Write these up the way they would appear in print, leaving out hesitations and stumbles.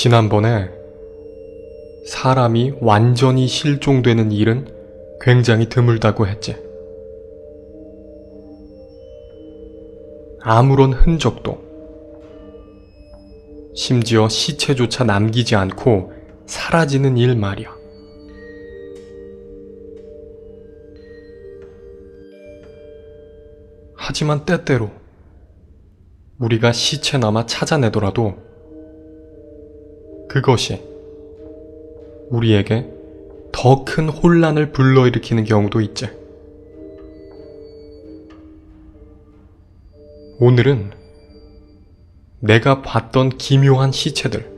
지난번에 사람이 완전히 실종되는 일은 굉장히 드물다고 했지. 아무런 흔적도, 심지어 시체조차 남기지 않고 사라지는 일 말이야. 하지만 때때로 우리가 시체나마 찾아내더라도 그것이 우리에게 더 큰 혼란을 불러일으키는 경우도 있지. 오늘은 내가 봤던 기묘한 시체들,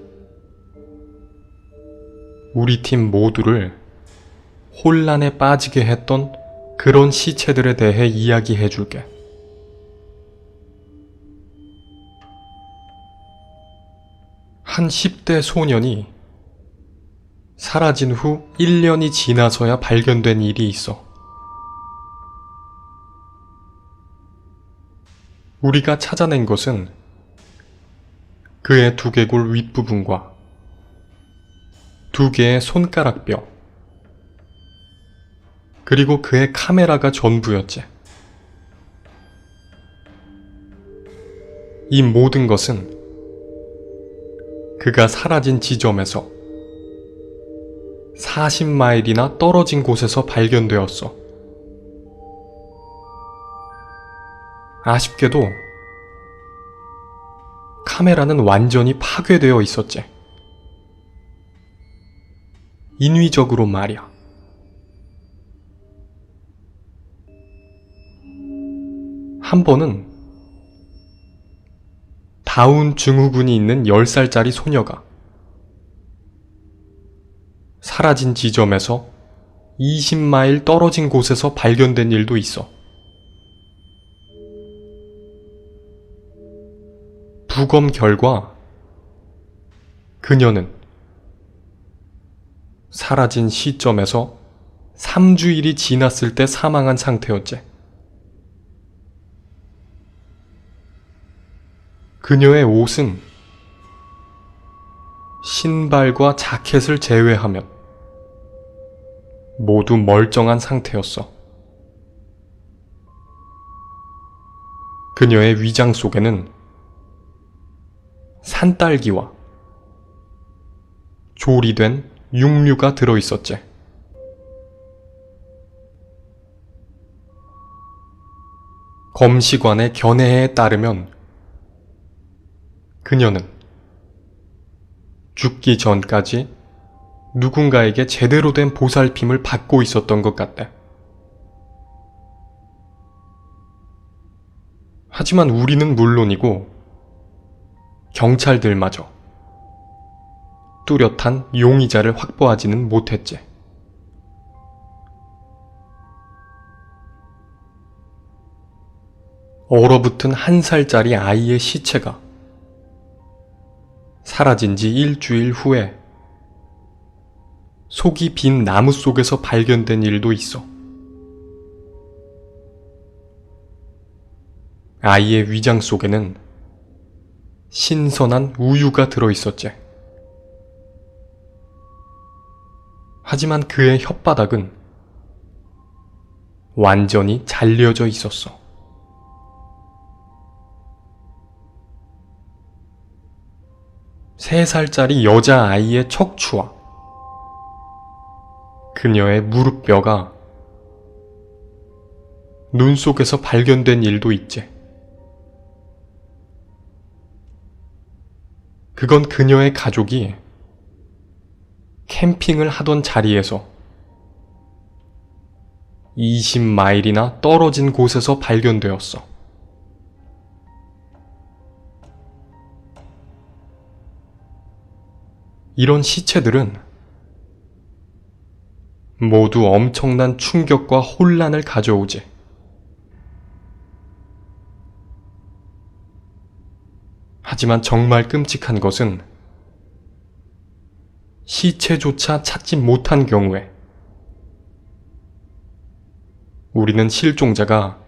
우리 팀 모두를 혼란에 빠지게 했던 그런 시체들에 대해 이야기해 줄게. 한 10대 소년이 사라진 후 1년이 지나서야 발견된 일이 있어. 우리가 찾아낸 것은 그의 두개골 윗부분과 2개의 손가락뼈, 그리고 그의 카메라가 전부였지. 이 모든 것은 그가 사라진 지점에서 40마일이나 떨어진 곳에서 발견되었어. 아쉽게도 카메라는 완전히 파괴되어 있었지. 인위적으로 말이야. 한 번은 다운 증후군이 있는 10살짜리 소녀가 사라진 지점에서 20마일 떨어진 곳에서 발견된 일도 있어. 부검 결과 그녀는 사라진 시점에서 3주일이 지났을 때 사망한 상태였지. 그녀의 옷은 신발과 자켓을 제외하면 모두 멀쩡한 상태였어. 그녀의 위장 속에는 산딸기와 조리된 육류가 들어있었지. 검시관의 견해에 따르면 그녀는 죽기 전까지 누군가에게 제대로 된 보살핌을 받고 있었던 것 같다. 하지만 우리는 물론이고 경찰들마저 뚜렷한 용의자를 확보하지는 못했지. 얼어붙은 1살짜리 아이의 시체가 사라진 지 일주일 후에 속이 빈 나무 속에서 발견된 일도 있어. 아이의 위장 속에는 신선한 우유가 들어있었지. 하지만 그의 혓바닥은 완전히 잘려져 있었어. 세 살짜리 여자아이의 척추와 그녀의 무릎뼈가 눈 속에서 발견된 일도 있지. 그건 그녀의 가족이 캠핑을 하던 자리에서 20마일이나 떨어진 곳에서 발견되었어. 이런 시체들은 모두 엄청난 충격과 혼란을 가져오지. 하지만 정말 끔찍한 것은 시체조차 찾지 못한 경우에 우리는 실종자가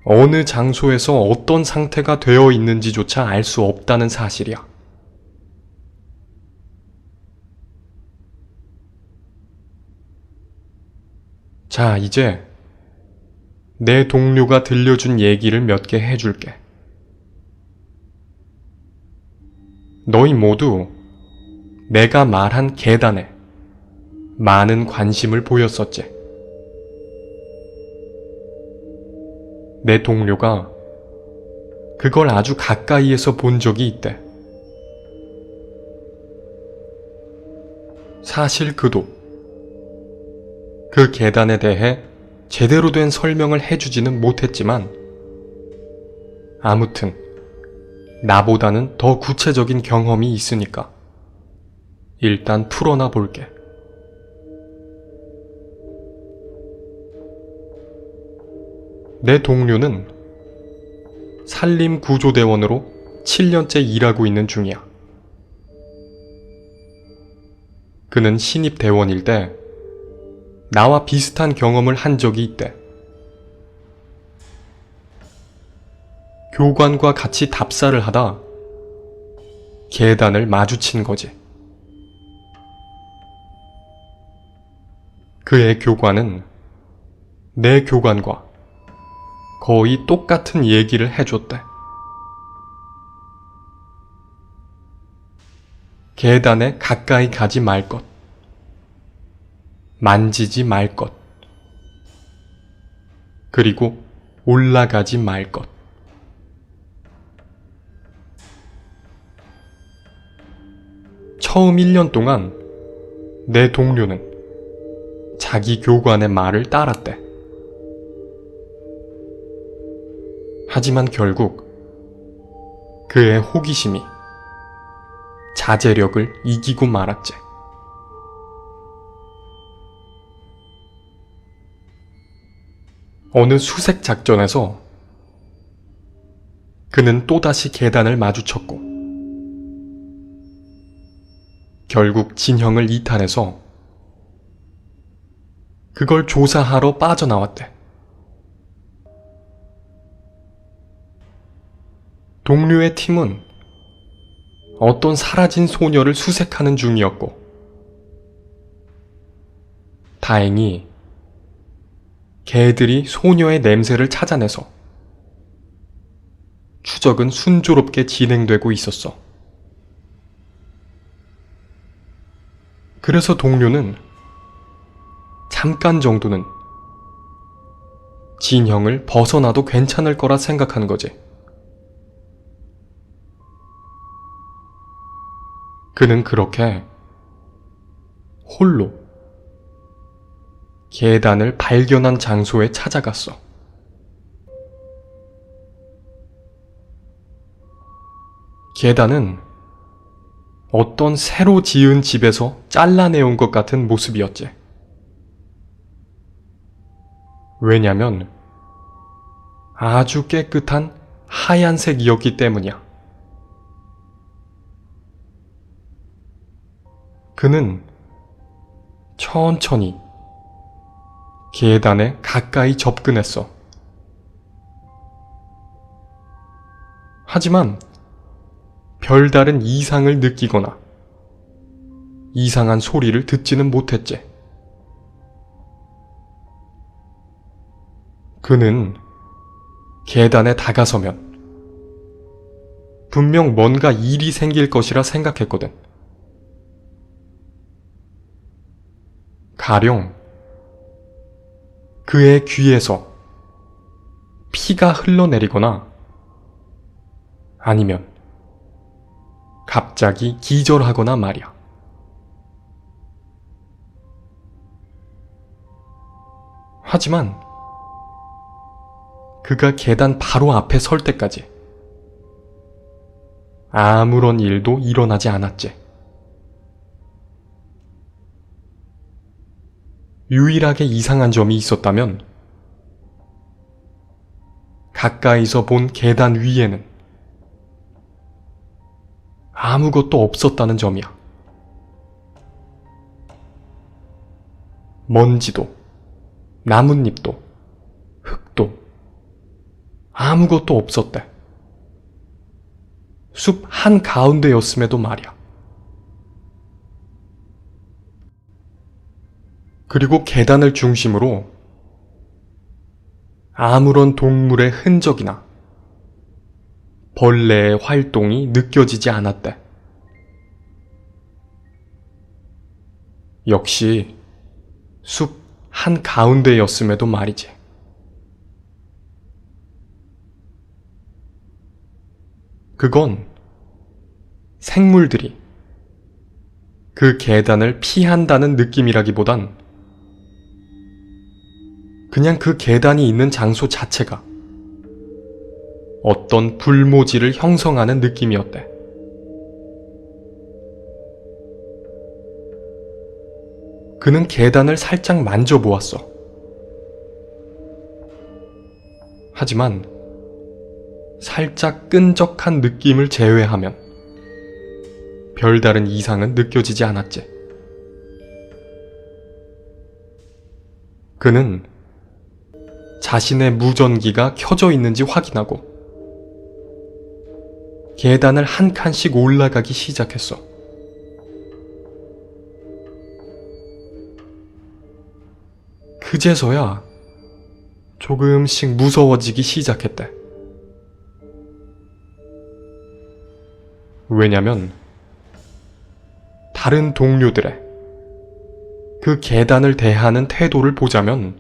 어느 장소에서 어떤 상태가 되어 있는지조차 알 수 없다는 사실이야. 자, 이제 내 동료가 들려준 얘기를 몇 개 해줄게. 너희 모두 내가 말한 계단에 많은 관심을 보였었지. 내 동료가 그걸 아주 가까이에서 본 적이 있대. 사실 그도 그 계단에 대해 제대로 된 설명을 해주지는 못했지만 아무튼 나보다는 더 구체적인 경험이 있으니까 일단 풀어나 볼게. 내 동료는 산림구조대원으로 7년째 일하고 있는 중이야. 그는 신입 대원일 때 나와 비슷한 경험을 한 적이 있대. 교관과 같이 답사를 하다 계단을 마주친 거지. 그의 교관은 내 교관과 거의 똑같은 얘기를 해줬대. 계단에 가까이 가지 말 것, 만지지 말 것, 그리고 올라가지 말 것. 처음 1년 동안 내 동료는 자기 교관의 말을 따랐대. 하지만 결국 그의 호기심이 자제력을 이기고 말았지. 어느 수색 작전에서 그는 또다시 계단을 마주쳤고 결국 진형을 이탈해서 그걸 조사하러 빠져나왔대. 동료의 팀은 어떤 사라진 소녀를 수색하는 중이었고 다행히 개들이 소녀의 냄새를 찾아내서 추적은 순조롭게 진행되고 있었어. 그래서 동료는 잠깐 정도는 진형을 벗어나도 괜찮을 거라 생각한 거지. 그는 그렇게 홀로 계단을 발견한 장소에 찾아갔어. 계단은 어떤 새로 지은 집에서 잘라내온 것 같은 모습이었지. 왜냐면 아주 깨끗한 하얀색이었기 때문이야. 그는 천천히 계단에 가까이 접근했어. 하지만 별다른 이상을 느끼거나 이상한 소리를 듣지는 못했지. 그는 계단에 다가서면 분명 뭔가 일이 생길 것이라 생각했거든. 가령 그의 귀에서 피가 흘러내리거나 아니면 갑자기 기절하거나 말이야. 하지만 그가 계단 바로 앞에 설 때까지 아무런 일도 일어나지 않았지. 유일하게 이상한 점이 있었다면 가까이서 본 계단 위에는 아무것도 없었다는 점이야. 먼지도, 나뭇잎도, 흙도 아무것도 없었대. 숲 한가운데였음에도 말이야. 그리고 계단을 중심으로 아무런 동물의 흔적이나 벌레의 활동이 느껴지지 않았대. 역시 숲 한가운데였음에도 말이지. 그건 생물들이 그 계단을 피한다는 느낌이라기보단 그냥 그 계단이 있는 장소 자체가 어떤 불모지를 형성하는 느낌이었대. 그는 계단을 살짝 만져보았어. 하지만 살짝 끈적한 느낌을 제외하면 별다른 이상은 느껴지지 않았지. 그는 자신의 무전기가 켜져 있는지 확인하고 계단을 한 칸씩 올라가기 시작했어. 그제서야 조금씩 무서워지기 시작했대. 왜냐면 다른 동료들의 그 계단을 대하는 태도를 보자면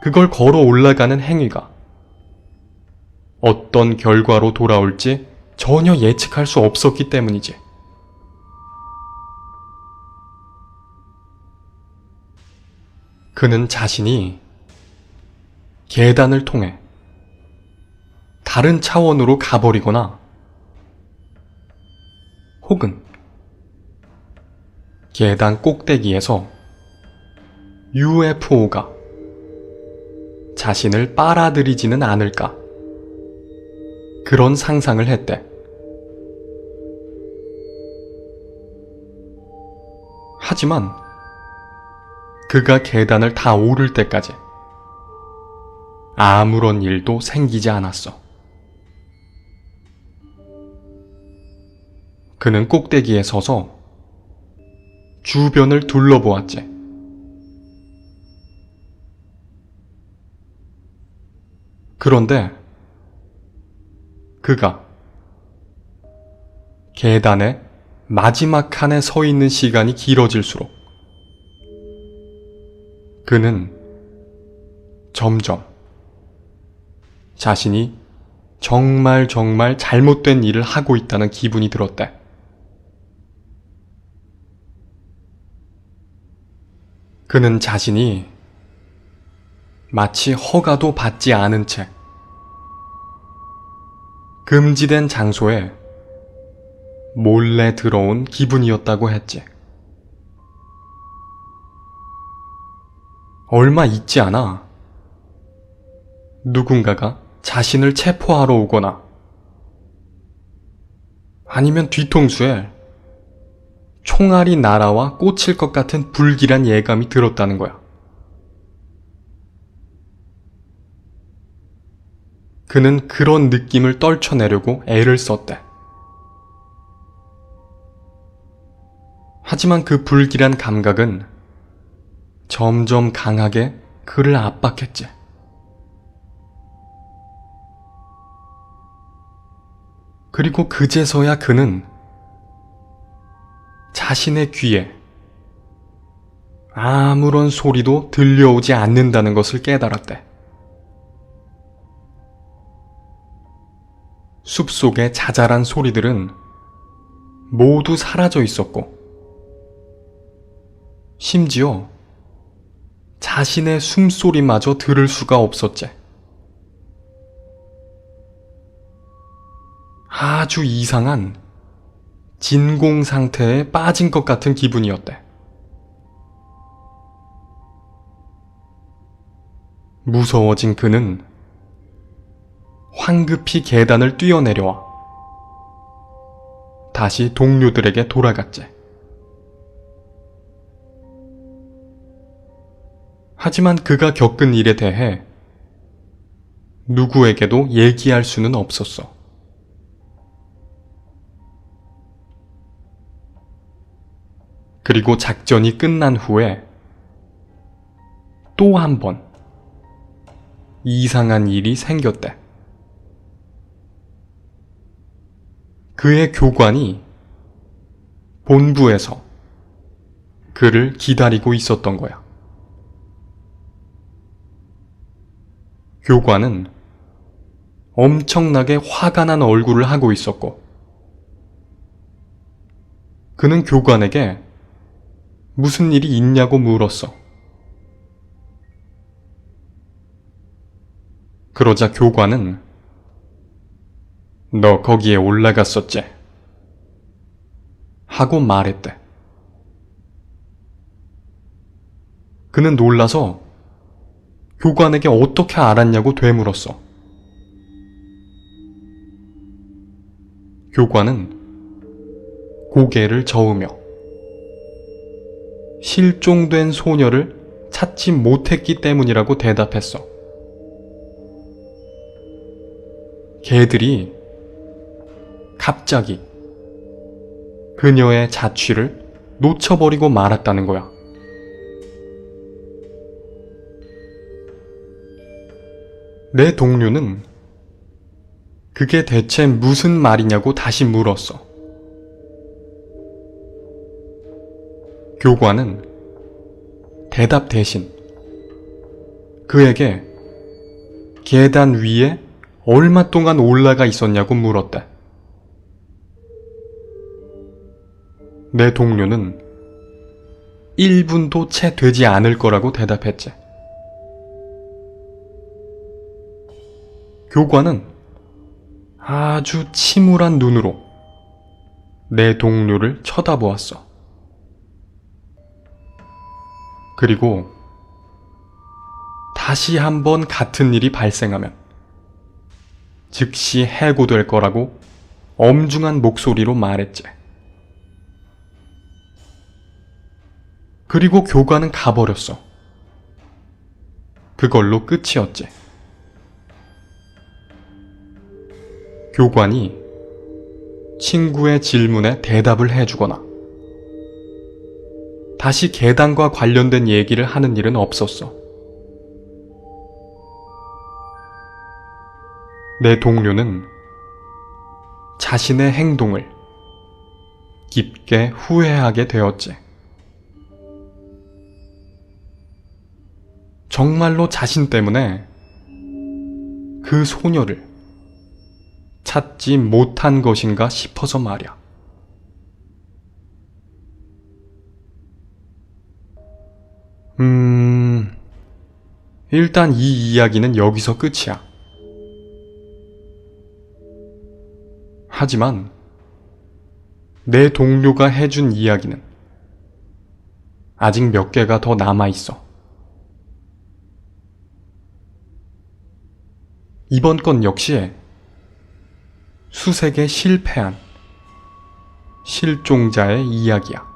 그걸 걸어 올라가는 행위가 어떤 결과로 돌아올지 전혀 예측할 수 없었기 때문이지. 그는 자신이 계단을 통해 다른 차원으로 가버리거나 혹은 계단 꼭대기에서 UFO가 자신을 빨아들이지는 않을까 그런 상상을 했대. 하지만 그가 계단을 다 오를 때까지 아무런 일도 생기지 않았어. 그는 꼭대기에 서서 주변을 둘러보았지. 그런데 그가 계단의 마지막 칸에 서 있는 시간이 길어질수록 그는 점점 자신이 정말 잘못된 일을 하고 있다는 기분이 들었대. 그는 자신이 마치 허가도 받지 않은 채 금지된 장소에 몰래 들어온 기분이었다고 했지. 얼마 있지 않아 누군가가 자신을 체포하러 오거나 아니면 뒤통수에 총알이 날아와 꽂힐 것 같은 불길한 예감이 들었다는 거야. 그는 그런 느낌을 떨쳐내려고 애를 썼대. 하지만 그 불길한 감각은 점점 강하게 그를 압박했지. 그리고 그제서야 그는 자신의 귀에 아무런 소리도 들려오지 않는다는 것을 깨달았대. 숲속의 자잘한 소리들은 모두 사라져 있었고, 심지어 자신의 숨소리마저 들을 수가 없었지. 아주 이상한 진공 상태에 빠진 것 같은 기분이었대. 무서워진 그는 황급히 계단을 뛰어내려와 다시 동료들에게 돌아갔지. 하지만 그가 겪은 일에 대해 누구에게도 얘기할 수는 없었어. 그리고 작전이 끝난 후에 또 한 번 이상한 일이 생겼대. 그의 교관이 본부에서 그를 기다리고 있었던 거야. 교관은 엄청나게 화가 난 얼굴을 하고 있었고, 그는 교관에게 무슨 일이 있냐고 물었어. 그러자 교관은 너 거기에 올라갔었지? 하고 말했대. 그는 놀라서 교관에게 어떻게 알았냐고 되물었어. 교관은 고개를 저으며 실종된 소녀를 찾지 못했기 때문이라고 대답했어. 개들이 갑자기 그녀의 자취를 놓쳐버리고 말았다는 거야. 내 동료는 그게 대체 무슨 말이냐고 다시 물었어. 교관은 대답 대신 그에게 계단 위에 얼마 동안 올라가 있었냐고 물었다. 내 동료는 1분도 채 되지 않을 거라고 대답했지. 교관은 아주 침울한 눈으로 내 동료를 쳐다보았어. 그리고 다시 한번 같은 일이 발생하면 즉시 해고될 거라고 엄중한 목소리로 말했지. 그리고 교관은 가버렸어. 그걸로 끝이었지. 교관이 친구의 질문에 대답을 해주거나 다시 계단과 관련된 얘기를 하는 일은 없었어. 내 동료는 자신의 행동을 깊게 후회하게 되었지. 정말로 자신 때문에 그 소녀를 찾지 못한 것인가 싶어서 말이야. 일단 이 이야기는 여기서 끝이야. 하지만 내 동료가 해준 이야기는 아직 몇 개가 더 남아있어. 이번 건 역시 수색에 실패한 실종자의 이야기야.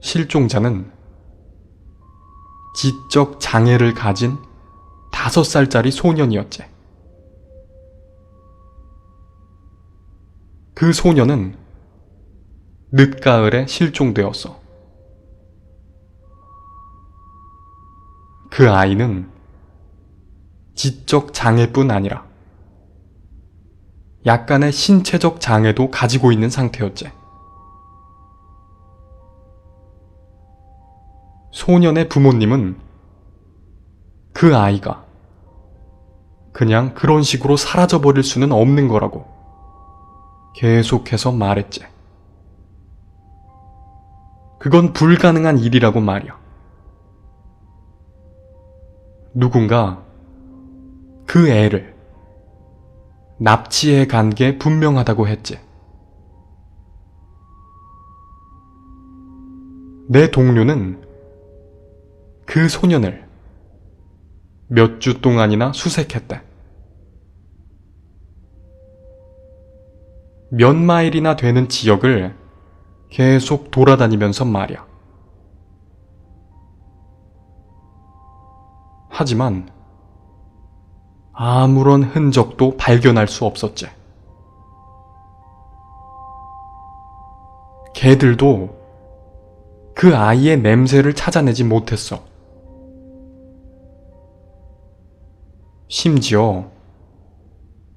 실종자는 지적 장애를 가진 5살짜리 소년이었지. 그 소년은 늦가을에 실종되었어. 그 아이는 지적 장애뿐 아니라 약간의 신체적 장애도 가지고 있는 상태였지. 소년의 부모님은 그 아이가 그냥 그런 식으로 사라져버릴 수는 없는 거라고 계속해서 말했지. 그건 불가능한 일이라고 말이야. 누군가 그 애를 납치해 간 게 분명하다고 했지. 내 동료는 그 소년을 몇 주 동안이나 수색했대. 몇 마일이나 되는 지역을 계속 돌아다니면서 말이야. 하지만 아무런 흔적도 발견할 수 없었지. 개들도 그 아이의 냄새를 찾아내지 못했어. 심지어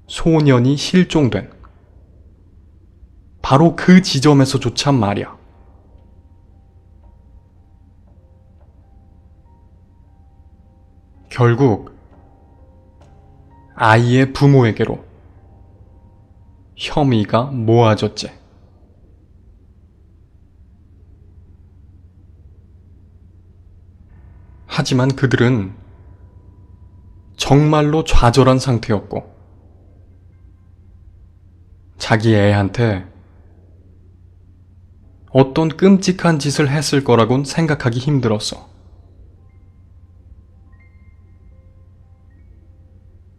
소년이 실종된 바로 그 지점에서조차 말이야. 결국 아이의 부모에게로 혐의가 모아졌지. 하지만 그들은 정말로 좌절한 상태였고, 자기 애한테 어떤 끔찍한 짓을 했을 거라곤 생각하기 힘들었어.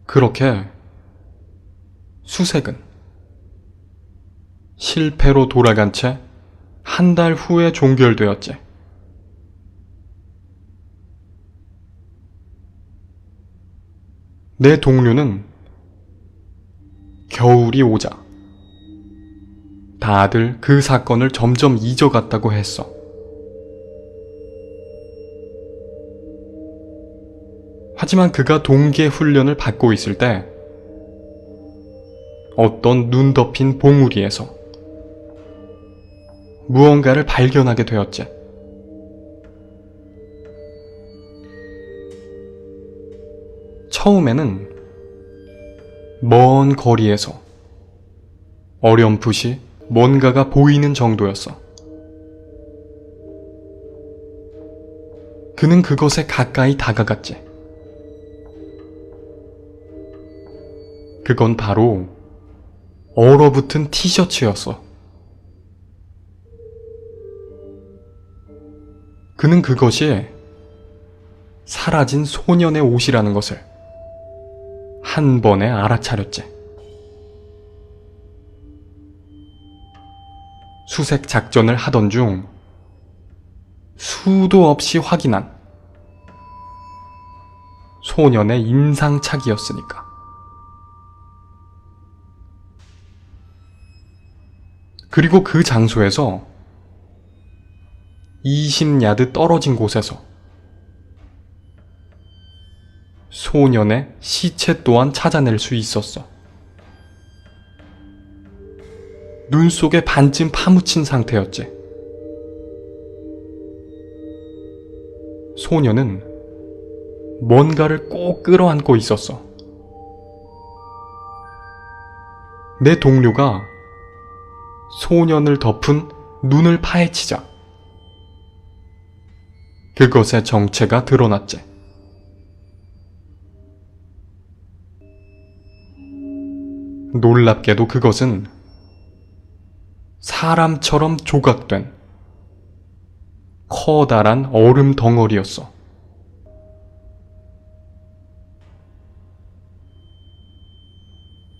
그렇게 수색은 실패로 돌아간 채 한 달 후에 종결되었지. 내 동료는 겨울이 오자 다들 그 사건을 점점 잊어갔다고 했어. 하지만 그가 동계 훈련을 받고 있을 때 어떤 눈 덮인 봉우리에서 무언가를 발견하게 되었지. 처음에는 먼 거리에서 어렴풋이 뭔가가 보이는 정도였어. 그는 그것에 가까이 다가갔지. 그건 바로 얼어붙은 티셔츠였어. 그는 그것이 사라진 소년의 옷이라는 것을 한 번에 알아차렸지. 수색 작전을 하던 중 수도 없이 확인한 소년의 인상착의였으니까. 그리고 그 장소에서 20야드 떨어진 곳에서 소년의 시체 또한 찾아낼 수 있었어. 눈 속에 반쯤 파묻힌 상태였지. 소년은 뭔가를 꼭 끌어안고 있었어. 내 동료가 소년을 덮은 눈을 파헤치자 그것의 정체가 드러났지. 놀랍게도 그것은 사람처럼 조각된 커다란 얼음 덩어리였어.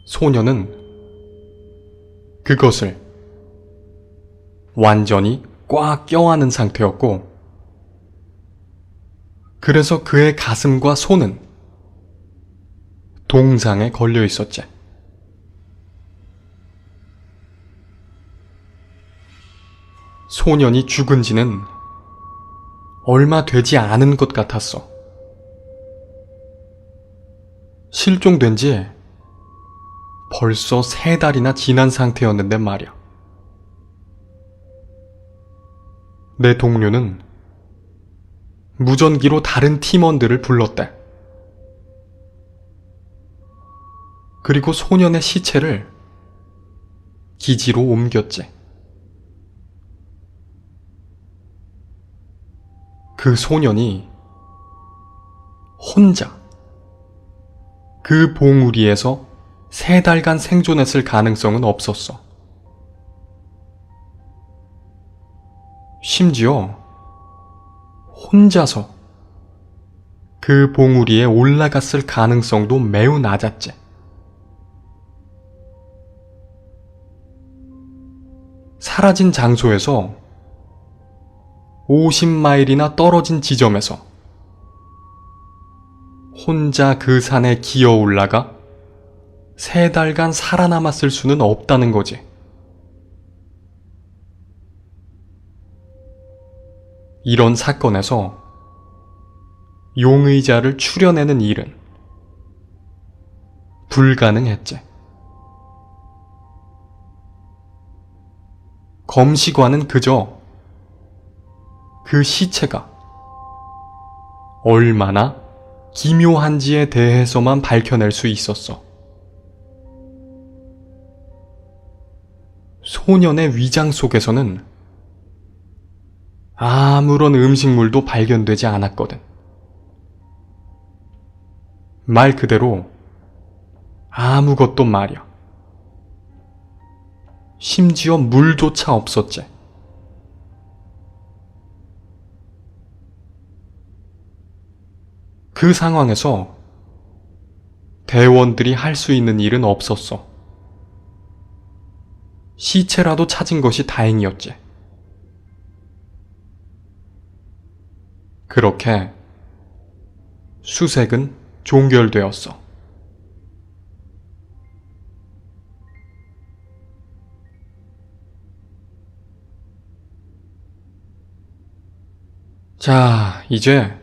소년은 그것을 완전히 꽉 껴안은 상태였고, 그래서 그의 가슴과 손은 동상에 걸려 있었지. 소년이 죽은 지는 얼마 되지 않은 것 같았어. 실종된 지 벌써 3달이나 지난 상태였는데 말이야. 내 동료는 무전기로 다른 팀원들을 불렀대. 그리고 소년의 시체를 기지로 옮겼지. 그 소년이 혼자 그 봉우리에서 3달간 생존했을 가능성은 없었어. 심지어 혼자서 그 봉우리에 올라갔을 가능성도 매우 낮았지. 사라진 장소에서 50마일이나 떨어진 지점에서 혼자 그 산에 기어 올라가 3달간 살아남았을 수는 없다는 거지. 이런 사건에서 용의자를 추려내는 일은 불가능했지. 검시관은 그저 그 시체가 얼마나 기묘한지에 대해서만 밝혀낼 수 있었어. 소년의 위장 속에서는 아무런 음식물도 발견되지 않았거든. 말 그대로 아무것도 말이야. 심지어 물조차 없었지. 그 상황에서 대원들이 할 수 있는 일은 없었어. 시체라도 찾은 것이 다행이었지. 그렇게 수색은 종결되었어. 자, 이제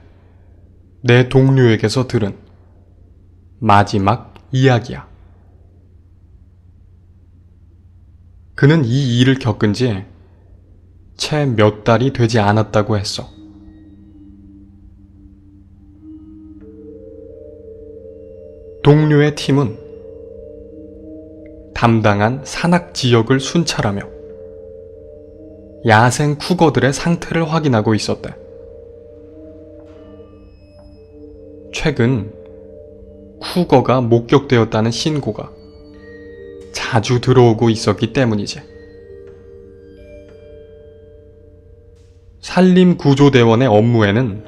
내 동료에게서 들은 마지막 이야기야. 그는 이 일을 겪은 지 채 몇 달이 되지 않았다고 했어. 동료의 팀은 담당한 산악 지역을 순찰하며 야생 쿠거들의 상태를 확인하고 있었대. 최근 쿠거가 목격되었다는 신고가 자주 들어오고 있었기 때문이지. 산림구조대원의 업무에는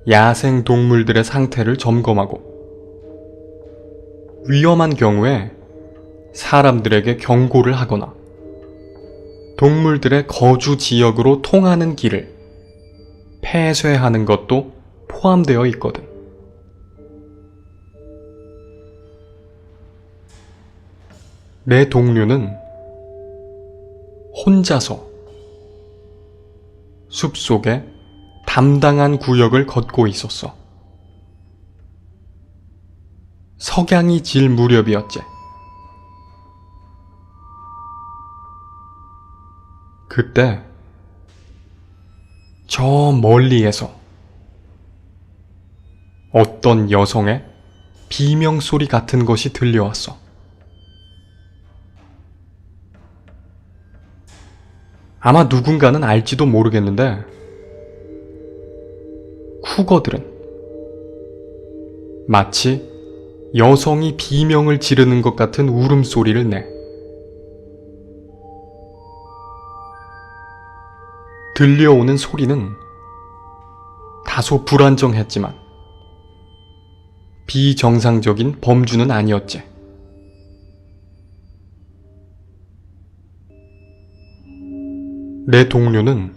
야생 동물들의 상태를 점검하고 위험한 경우에 사람들에게 경고를 하거나 동물들의 거주 지역으로 통하는 길을 폐쇄하는 것도 포함되어 있거든. 내 동료는 혼자서 숲속에 담당한 구역을 걷고 있었어. 석양이 질 무렵이었지. 그때 저 멀리에서 어떤 여성의 비명소리 같은 것이 들려왔어. 아마 누군가는 알지도 모르겠는데 쿠거들은 마치 여성이 비명을 지르는 것 같은 울음소리를 내. 들려오는 소리는 다소 불안정했지만 비정상적인 범주는 아니었지. 내 동료는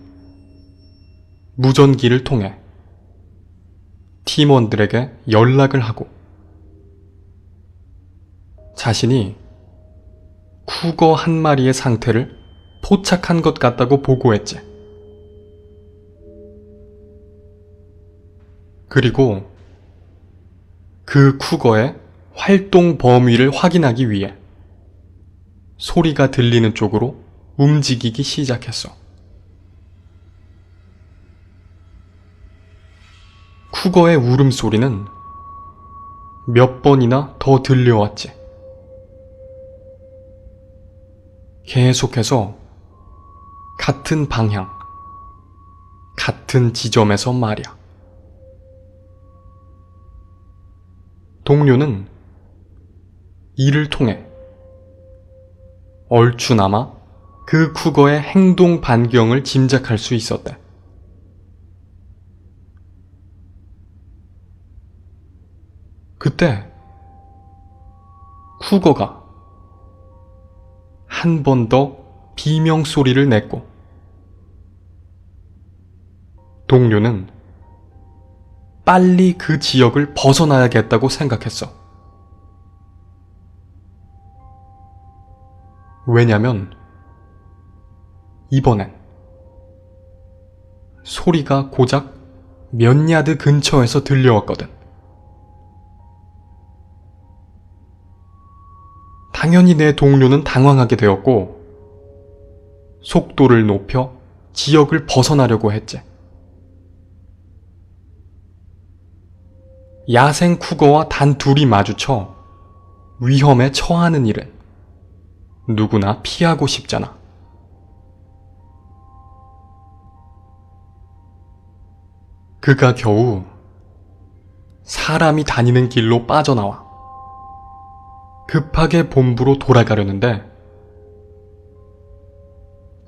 무전기를 통해 팀원들에게 연락을 하고 자신이 쿠거 한 마리의 상태를 포착한 것 같다고 보고했지. 그리고 그 쿠거의 활동 범위를 확인하기 위해 소리가 들리는 쪽으로 움직이기 시작했어. 쿠거의 울음소리는 몇 번이나 더 들려왔지. 계속해서 같은 방향, 같은 지점에서 말이야. 동료는 이를 통해 얼추나마 그 쿠거의 행동 반경을 짐작할 수 있었대. 그때 쿠거가 한 번 더 비명 소리를 냈고 동료는 빨리 그 지역을 벗어나야겠다고 생각했어. 왜냐면 이번엔 소리가 고작 몇 야드 근처에서 들려왔거든. 당연히 내 동료는 당황하게 되었고 속도를 높여 지역을 벗어나려고 했지. 야생 쿠거와 단 둘이 마주쳐 위험에 처하는 일은 누구나 피하고 싶잖아. 그가 겨우 사람이 다니는 길로 빠져나와 급하게 본부로 돌아가려는데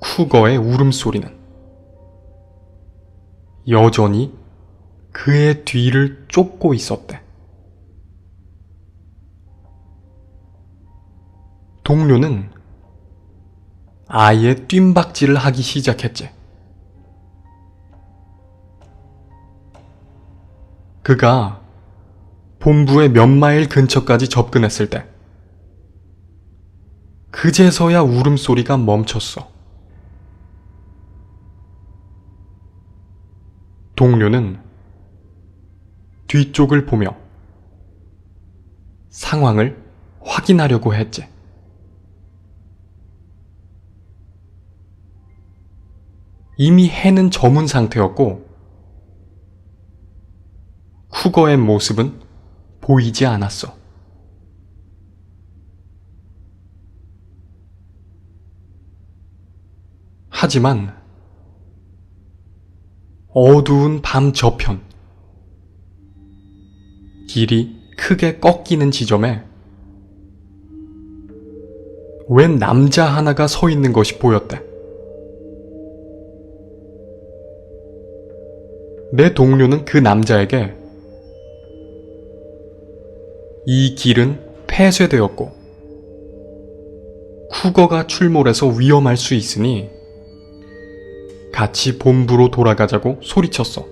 쿠거의 울음소리는 여전히 그의 뒤를 쫓고 있었대. 동료는 아예 뜀박질을 하기 시작했지. 그가 본부의 몇 마일 근처까지 접근했을 때 그제서야 울음소리가 멈췄어. 동료는 뒤쪽을 보며 상황을 확인하려고 했지. 이미 해는 저문 상태였고 쿠거의 모습은 보이지 않았어. 하지만 어두운 밤 저편, 길이 크게 꺾이는 지점에 웬 남자 하나가 서 있는 것이 보였대. 내 동료는 그 남자에게 이 길은 폐쇄되었고 쿠거가 출몰해서 위험할 수 있으니 같이 본부로 돌아가자고 소리쳤어.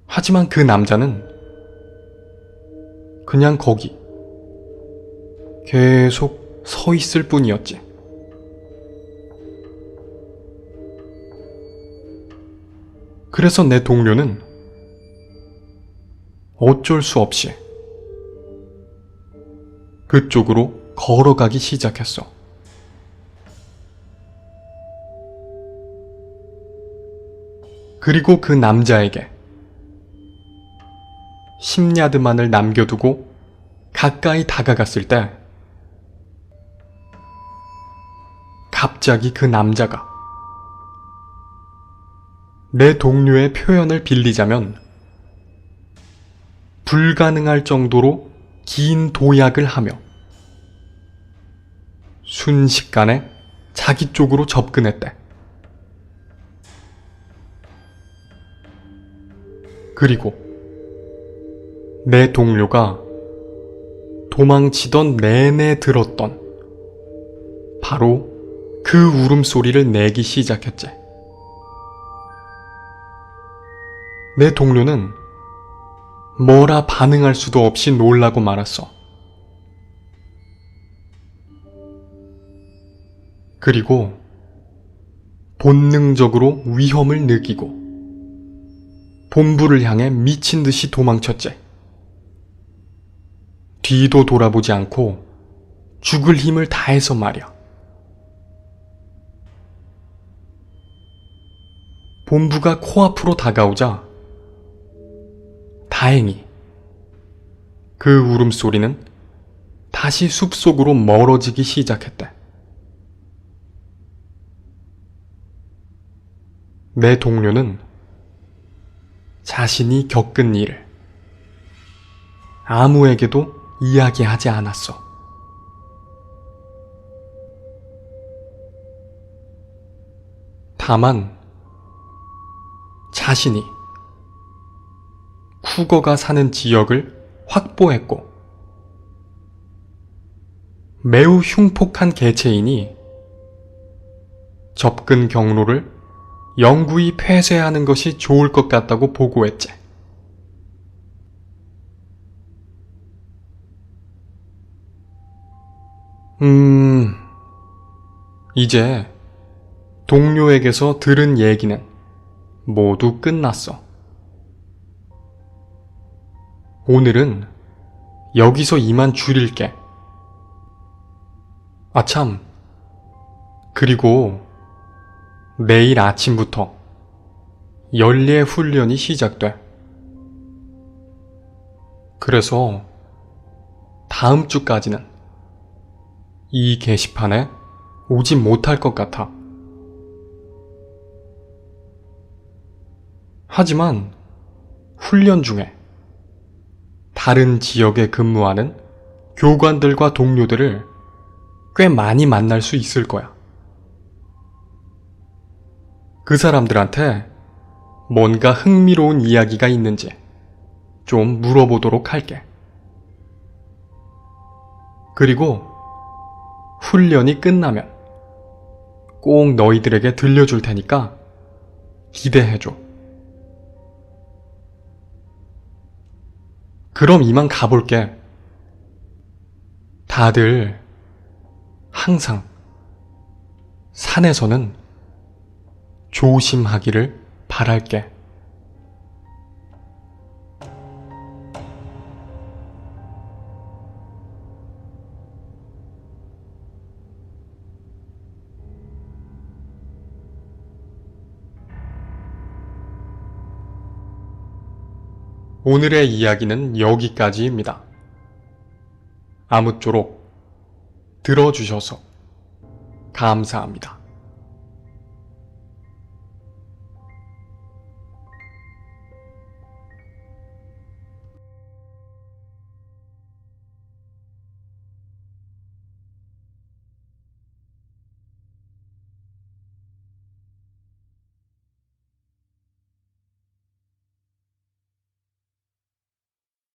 하지만 그 남자는 그냥 거기 계속 서 있을 뿐이었지. 그래서 내 동료는 어쩔 수 없이 그쪽으로 걸어가기 시작했어. 그리고 그 남자에게 10야드만을 남겨두고 가까이 다가갔을 때 갑자기 그 남자가 내 동료의 표현을 빌리자면 불가능할 정도로 긴 도약을 하며 순식간에 자기 쪽으로 접근했대. 그리고 내 동료가 도망치던 내내 들었던 바로 그 울음소리를 내기 시작했지. 내 동료는 뭐라 반응할 수도 없이 놀라고 말았어. 그리고 본능적으로 위험을 느끼고 본부를 향해 미친 듯이 도망쳤지. 뒤도 돌아보지 않고 죽을 힘을 다해서 말이야. 본부가 코앞으로 다가오자 다행히 그 울음소리는 다시 숲속으로 멀어지기 시작했대. 내 동료는 자신이 겪은 일을 아무에게도 이야기하지 않았어. 다만 자신이 쿠거가 사는 지역을 확보했고 매우 흉폭한 개체이니 접근 경로를 영구히 폐쇄하는 것이 좋을 것 같다고 보고했지. 이제 동료에게서 들은 얘기는 모두 끝났어. 오늘은 여기서 이만 줄일게. 아참, 그리고 내일 아침부터 연례 훈련이 시작돼. 그래서 다음 주까지는 이 게시판에 오지 못할 것 같아. 하지만 훈련 중에 다른 지역에 근무하는 교관들과 동료들을 꽤 많이 만날 수 있을 거야. 그 사람들한테 뭔가 흥미로운 이야기가 있는지 좀 물어보도록 할게. 그리고 훈련이 끝나면 꼭 너희들에게 들려줄 테니까 기대해줘. 그럼 이만 가볼게. 다들 항상 산에서는 조심하기를 바랄게. 오늘의 이야기는 여기까지입니다. 아무쪼록 들어주셔서 감사합니다.